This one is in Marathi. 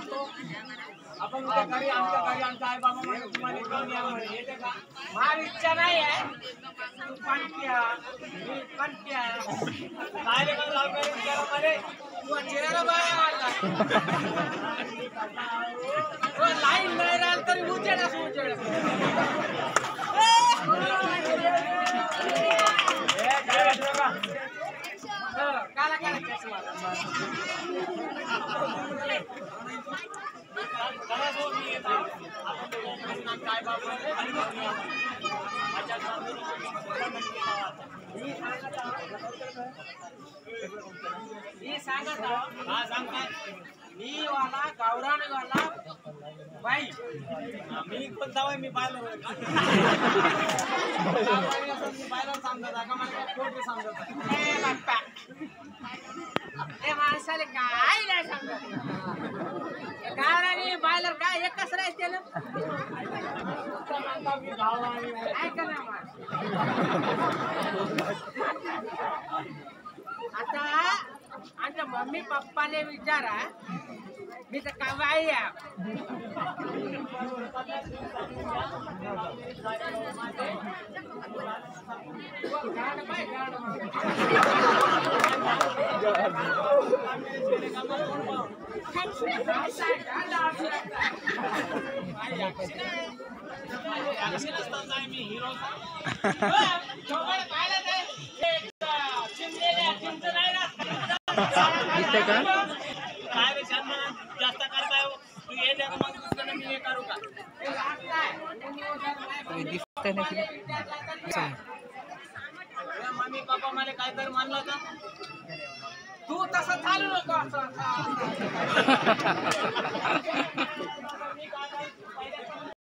आपण उद्या घरी आमच्या घरी आमच्या आई बाबा म्हणजे तुम्हाला घेऊन या म्हणे येते का? माझी इच्छा नाही आहे. तू पंट्या मी पंट्या काय रे लाव काय विचारा मध्ये तू चेहरा बाहेर आला तो लाईन नाही राहिल तरी उजेड असं उजेड काला काला चष्मा मी सांगत हा सांगताय मी वाला गावरान वाला बाई मी कोणता बाई मी पाहिलं मी पाहिलं सांगत का मला खोटे सांगत ए बाप्पा ए माणसाले काय नाही सांगत गावरानी बायलर काय एकच राहते ना ऐका ना आता आमच्या मम्मी पप्पाने विचारा मी तर कावाई जास्त करताय तू ये द्या मग दुसऱ्याला मी हे करू का मम्मी पप्पा मला काहीतरी मानलं का तू तसं चालू नको